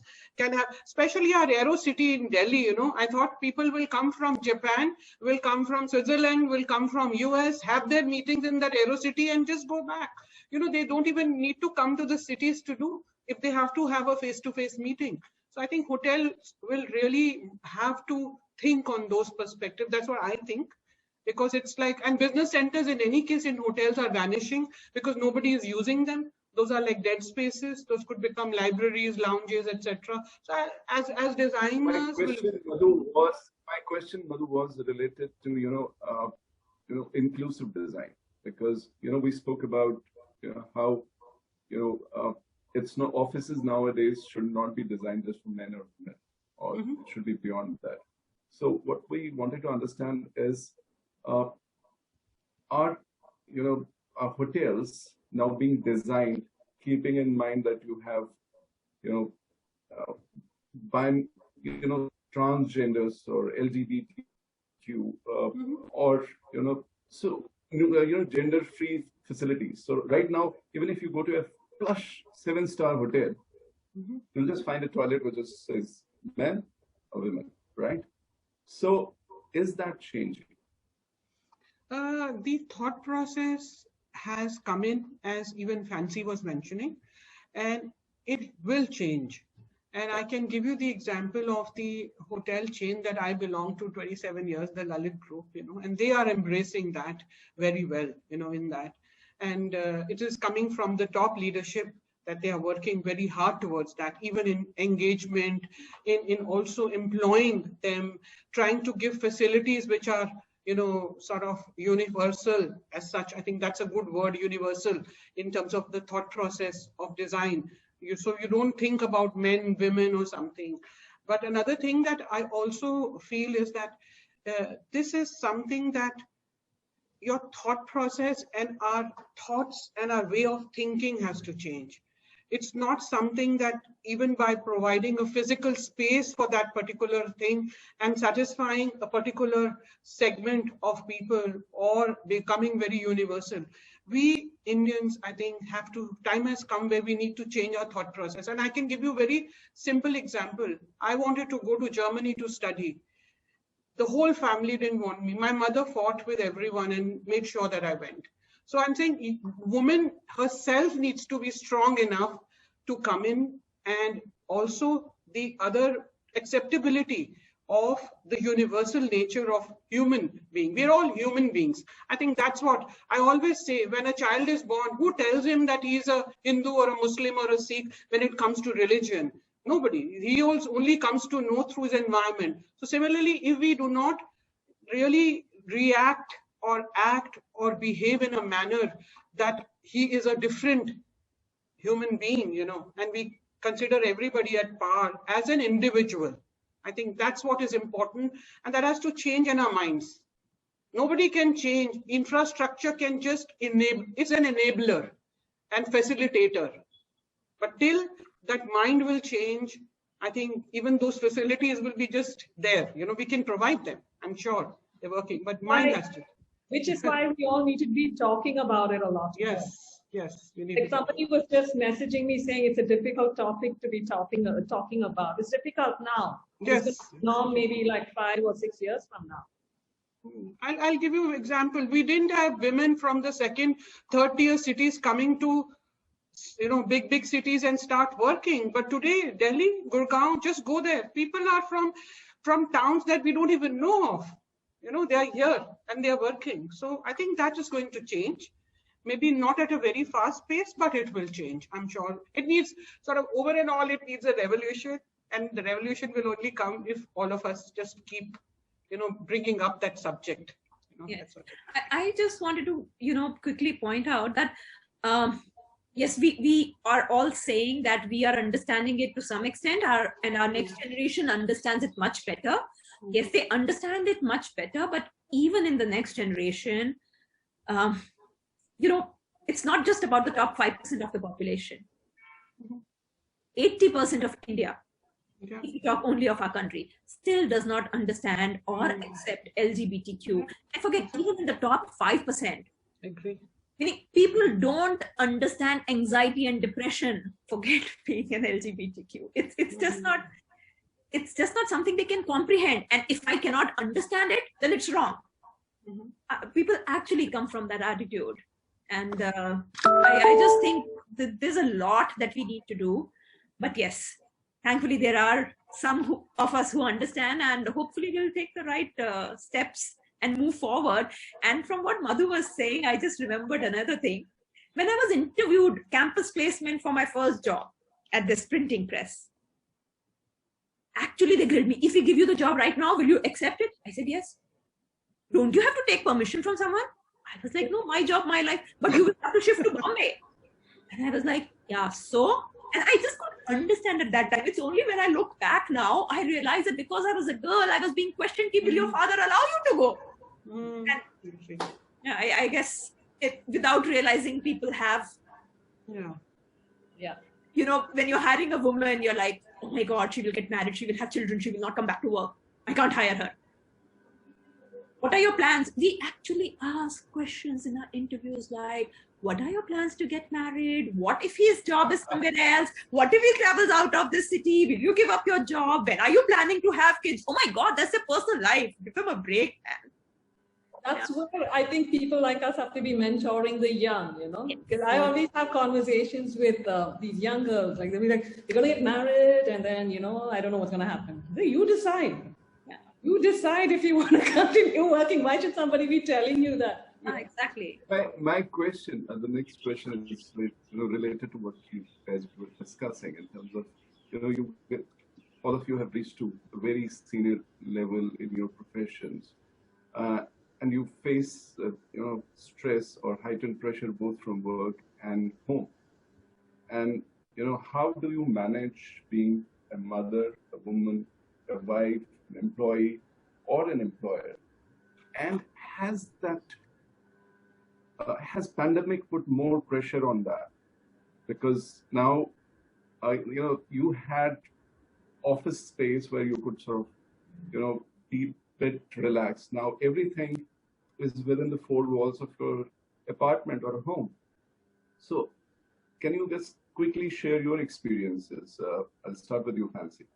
especially our Aero City in Delhi. I thought people will come from Japan, will come from Switzerland, will come from US, have their meetings in that Aero City and just go back. They don't even need to come to the cities to do if they have to have a face-to-face meeting. So I think hotels will really have to think on those perspectives. That's what I think. Because it's like, and business centers in any case in hotels are vanishing because nobody is using them. Those are like dead spaces. Those could become libraries, lounges, etc. So as designers, my question, Madhu, was related to inclusive design, because we spoke about how it's not, offices nowadays should not be designed just for men or women, or it should be beyond that. So what we wanted to understand is, are our hotels now being designed keeping in mind that you have transgenders or LGBTQ or gender-free facilities. So right now, even if you go to a plush 7-star hotel, you'll just find a toilet which just says men or women, right? So is that changing? The thought process has come in, as even Fancy was mentioning, and it will change. And I can give you the example of the hotel chain that I belong to 27 years, the Lalit Group, and they are embracing that very well, in that. And it is coming from the top leadership that they are working very hard towards that, even in engagement, in also employing them, trying to give facilities which are sort of universal as such. I think that's a good word, universal, in terms of the thought process of design. So you don't think about men, women or something. But another thing that I also feel is that this is something that your thought process and our thoughts and our way of thinking has to change. It's not something that even by providing a physical space for that particular thing and satisfying a particular segment of people or becoming very universal. We Indians, I think, time has come where we need to change our thought process. And I can give you a very simple example. I wanted to go to Germany to study. The whole family didn't want me. My mother fought with everyone and made sure that I went. So I'm saying woman herself needs to be strong enough to come in, and also the other acceptability of the universal nature of human being. We're all human beings. I think that's what I always say. When a child is born, who tells him that he's a Hindu or a Muslim or a Sikh when it comes to religion? Nobody. He also only comes to know through his environment. So similarly, if we do not really react or act or behave in a manner that he is a different human being, and we consider everybody at par as an individual, I think that's what is important, and that has to change in our minds. Nobody can change. Infrastructure can just enable, it's an enabler and facilitator. But till that mind will change, I think even those facilities will be just there. We can provide them. I'm sure they're working, but mind has to. Which is why we all need to be talking about it a lot. Yes. Like somebody was just messaging me saying it's a difficult topic to be talking about. It's difficult now. Yes. Now maybe like 5 or 6 years from now. I'll give you an example. We didn't have women from the second, third tier cities coming to big cities and start working. But today, Delhi, Gurgaon, just go there. People are from towns that we don't even know of. They are here and they are working. So I think that is going to change. Maybe not at a very fast pace, but it will change. I'm sure it needs sort of over and all, it needs a revolution, and the revolution will only come if all of us just keep, bringing up that subject. Yes. I just wanted to, quickly point out that, yes, we are all saying that we are understanding it to some extent, and our next generation understands it much better. Yes, they understand it much better, but even in the next generation, it's not just about the top 5% of the population. 80% of India, if you talk only of our country, still does not understand or accept LGBTQ. And forget, even in the top 5%, Agree. meaning people don't understand anxiety and depression. Forget being an LGBTQ. It's just not something they can comprehend. And if I cannot understand it, then it's wrong. People actually come from that attitude. And I just think that there's a lot that we need to do. But yes, thankfully, there are some of us who understand, and hopefully we'll take the right steps and move forward. And from what Madhu was saying, I just remembered another thing. When I was interviewed campus placement for my first job at this printing press, actually they grilled me. If we give you the job right now, will you accept it? I said, yes. Don't you have to take permission from someone? I was like, no, my job, my life, but you will have to shift to Bombay. And I was like, yeah, so? And I just couldn't understand at that time. It's only when I look back now, I realized that because I was a girl, I was being questioned, will your father allow you to go? And, yeah, I guess without realizing, people have, when you're hiring a woman, you're like, oh my God, she will get married, she will have children, she will not come back to work. I can't hire her. What are your plans? We actually ask questions in our interviews like, what are your plans to get married? What if his job is somewhere else? What if he travels out of the city? Will you give up your job? When are you planning to have kids? Oh my God, that's a personal life. Give them a break, man. That's where I think people like us have to be mentoring the young, because I always have conversations with these young girls. Like they'll be like, you're going to get married and then, I don't know what's going to happen. You decide. You decide if you want to continue working. Why should somebody be telling you that? Exactly. My question, the next question is related to what you guys were discussing in terms of, all of you have reached to a very senior level in your professions, and you face, stress or heightened pressure both from work and home. And, how do you manage being a mother, a woman, a wife, an employee, or an employer? And has pandemic put more pressure on that? Because now, you had office space where you could sort of, be a bit relaxed. Now everything is within the four walls of your apartment or home. So can you just quickly share your experiences? I'll start with you, Fancy.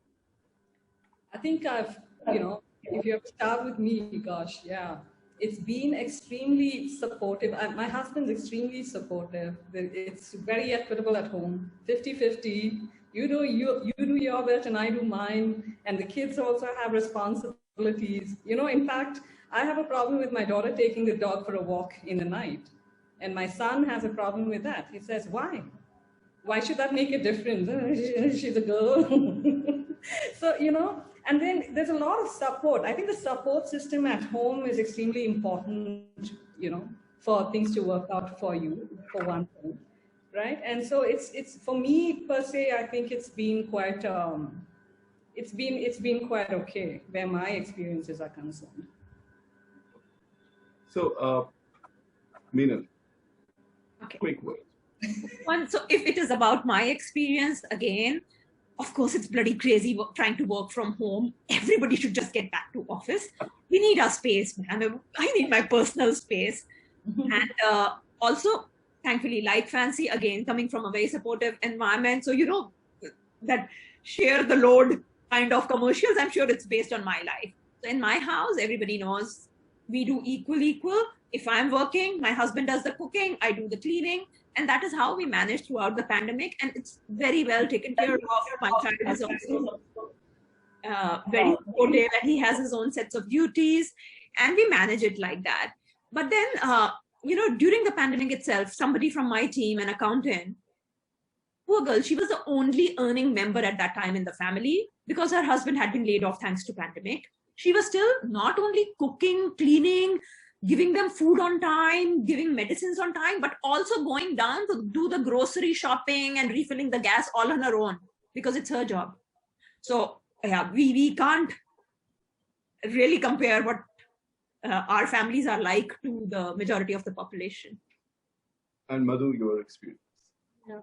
I think I've, if you have to start with me, gosh, yeah, it's been extremely supportive. My husband's extremely supportive. It's very equitable at home, 50-50. You do your bit and I do mine. And the kids also have responsibilities. In fact, I have a problem with my daughter taking the dog for a walk in the night. And my son has a problem with that. He says, why? Why should that make a difference? She's a girl. So, and then there's a lot of support. I think the support system at home is extremely important, for things to work out for you, for one thing, right? And so it's for me per se, I think it's been quite, it's been quite okay where my experiences are concerned. So, Meenal, okay. Quick word. So if it is about my experience, again, of course, it's bloody crazy trying to work from home. Everybody should just get back to office. We need our space, man. I need my personal space. And also, thankfully, like Fancy, again, coming from a very supportive environment. So, that share the load kind of commercials, I'm sure it's based on my life. So in my house, everybody knows we do equal. If I'm working, my husband does the cooking, I do the cleaning. And that is how we managed throughout the pandemic. And it's very well taken care of. My child is also very supportive, and he has his own sets of duties. And we manage it like that. But then, during the pandemic itself, somebody from my team, an accountant, poor girl, she was the only earning member at that time in the family because her husband had been laid off thanks to pandemic. She was still not only cooking, cleaning, giving them food on time, giving medicines on time, but also going down to do the grocery shopping and refilling the gas all on her own because it's her job. So yeah, we can't really compare what our families are like to the majority of the population. And Madhu, your experience? Yeah.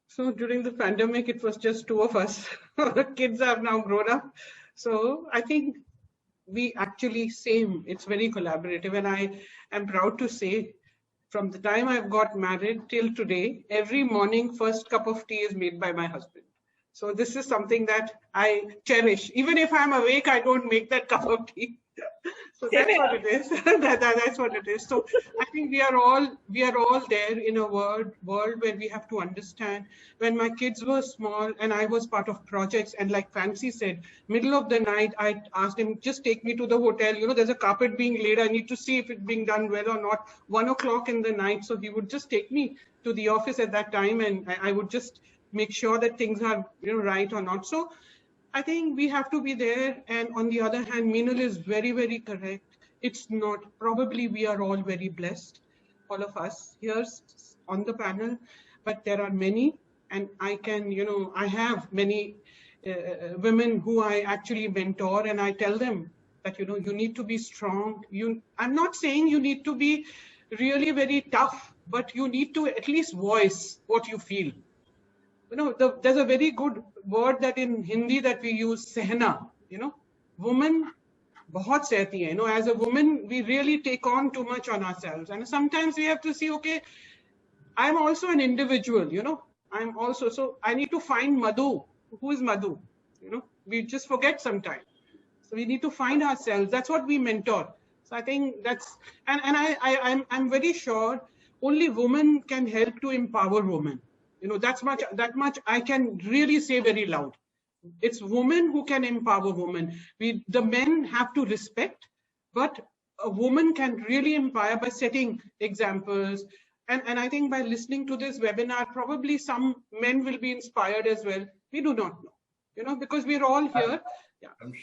So during the pandemic, it was just two of us. The kids have now grown up. So I think we actually same. It's very collaborative. And I am proud to say from the time I've got married till today, every morning, first cup of tea is made by my husband. So this is something that I cherish. Even if I'm awake, I don't make that cup of tea. So that's what it is. That's what it is. So I think we are all there in a world where we have to understand. When my kids were small and I was part of projects, and like Fancy said, middle of the night, I asked him, just take me to the hotel. You know, there's a carpet being laid. I need to see if it's being done well or not. 1 o'clock in the night. So he would just take me to the office at that time, and I would just make sure that things are, you know, right or not. So I think we have to be there. And on the other hand, Meenal is very, very correct. It's not, probably we are all very blessed, all of us here on the panel, but there are many, and I can, you know, I have many women who I actually mentor, and I tell them that, you know, you need to be strong. I'm not saying you need to be really very tough, but you need to at least voice what you feel. You know, there's a very good word that in Hindi that we use, sehna, you know, woman bahut sehti hai. You know, as a woman, we really take on too much on ourselves. And sometimes we have to see, okay, I'm also an individual, you know, I'm also, so I need to find Madhu. Who is Madhu? You know, we just forget sometimes. So we need to find ourselves. That's what we mentor. So I think that's, and I'm very sure only women can help to empower women. You know, that much I can really say very loud. It's women who can empower women. The men have to respect, but a woman can really empower by setting examples. And I think by listening to this webinar, probably some men will be inspired as well. We do not know, you know, because we're all here. Yeah, I'm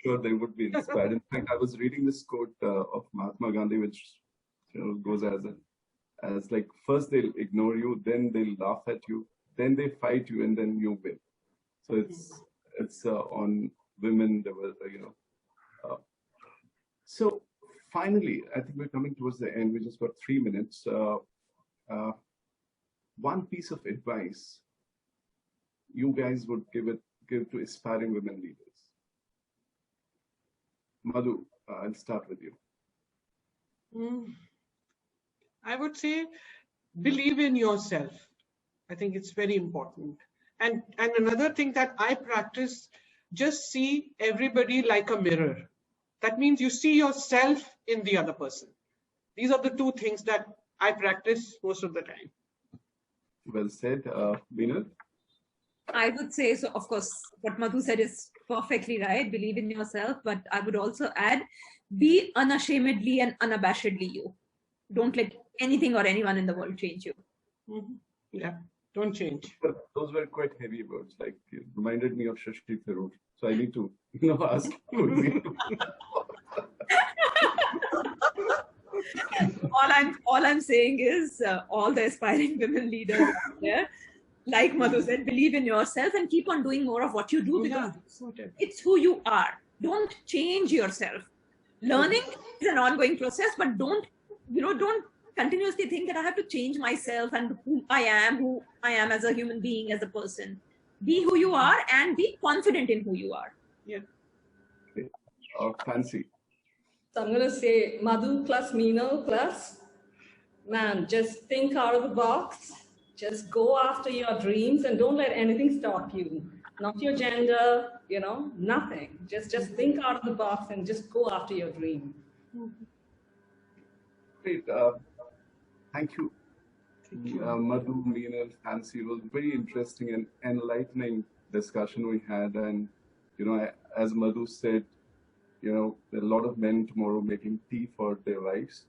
sure they would be inspired. In fact, I was reading this quote of Mahatma Gandhi, which, you know, goes as like, first they'll ignore you, then they'll laugh at you, then they fight you, and then you win. So it's on women. There were, you know. So finally, I think we're coming towards the end. We just got 3 minutes. One piece of advice you guys would give to aspiring women leaders. Madhu, I'll start with you. I would say, believe in yourself. I think it's very important. And another thing that I practice, just see everybody like a mirror. That means you see yourself in the other person. These are the two things that I practice most of the time. Well said. Meenal? I would say, so of course, what Madhu said is perfectly right. Believe in yourself. But I would also add, be unashamedly and unabashedly you. Don't let anything or anyone in the world change you. Yeah, don't change. But those were quite heavy words. Like, it reminded me of Shashi Tharoor. So I need to, you know, ask you. all I'm saying is, all the aspiring women leaders out there, like Madhu said, believe in yourself and keep on doing more of what you do, because it's who you are. Don't change yourself. Learning is an ongoing process, but don't continuously think that I have to change myself and who I am as a human being, as a person. Be who you are and be confident in who you are. Yeah. Fancy. So I'm going to say Madhu plus Meenal plus, man, just think out of the box. Just go after your dreams and don't let anything stop you. Not your gender, you know, nothing. Just think out of the box and just go after your dream. Great. Thank you. Madhu, Meenal, Fancy. It was very interesting and enlightening discussion we had. And, you know, as Madhu said, you know, there are a lot of men tomorrow making tea for their wives.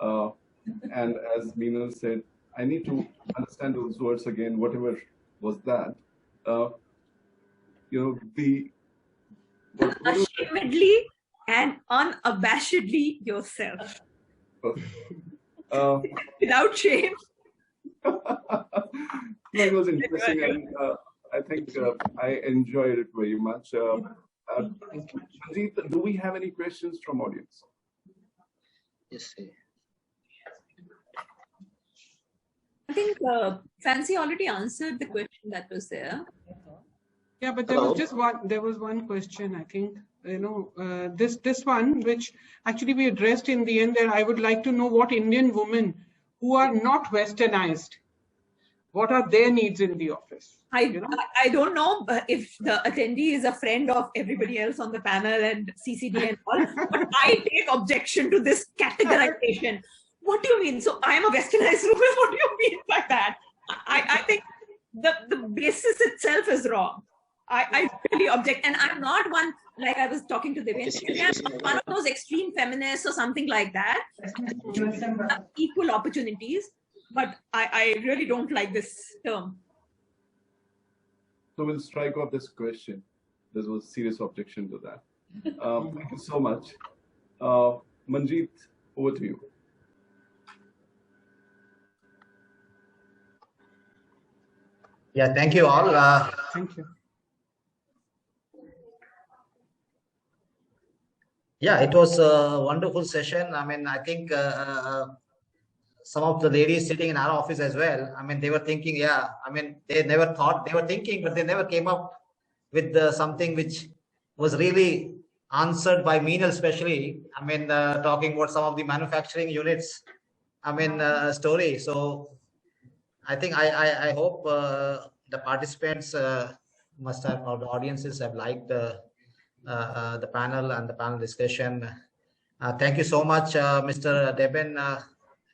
And as Meenal said, I need to understand those words again, whatever was that. You know, be unashamedly and unabashedly yourself. Without shame. No, it was interesting, and I think I enjoyed it very much. Manjeet, do we have any questions from audience? Yes, sir. I think Fancy already answered the question that was there. Yeah, but there was just one. There was one question. I think this one, which actually we addressed in the end. There, I would like to know what Indian women who are not westernized, what are their needs in the office? I don't know if the attendee is a friend of everybody else on the panel and CCD and all, but I take objection to this categorization. What do you mean? So I'm a westernized woman. What do you mean by that? I think the basis itself is wrong. I really object, and I'm not one, like I was talking to Deben, I'm not one of those extreme feminists or something like that. Equal opportunities, but I really don't like this term. So we'll strike off this question. There was a serious objection to that. Thank you so much. Manjeet, over to you. Yeah, thank you all. Thank you. Yeah, it was a wonderful session. I mean, I think some of the ladies sitting in our office as well, I mean, they were thinking, yeah, I mean, they never thought, they were thinking, but they never came up with something which was really answered by Meenal especially. I mean, talking about some of the manufacturing units, I mean, story. So I think I hope the participants must have, or the audiences have liked the panel and the panel discussion. Thank you so much, Mr. Deben.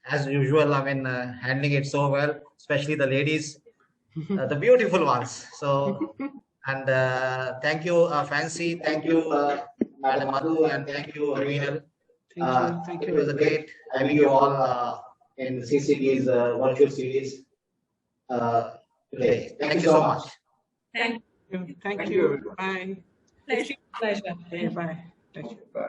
As usual, I mean, handling it so well, especially the ladies, the beautiful ones. So, and thank you, Fancy. Thank you, Madam Madhu, and thank you, Meenal. Thank you. It was a great having you all in CCD's virtual series today. Thank you so much. Thank you. Thank you. Bye. Pleasure. Bye. Pleasure. Bye.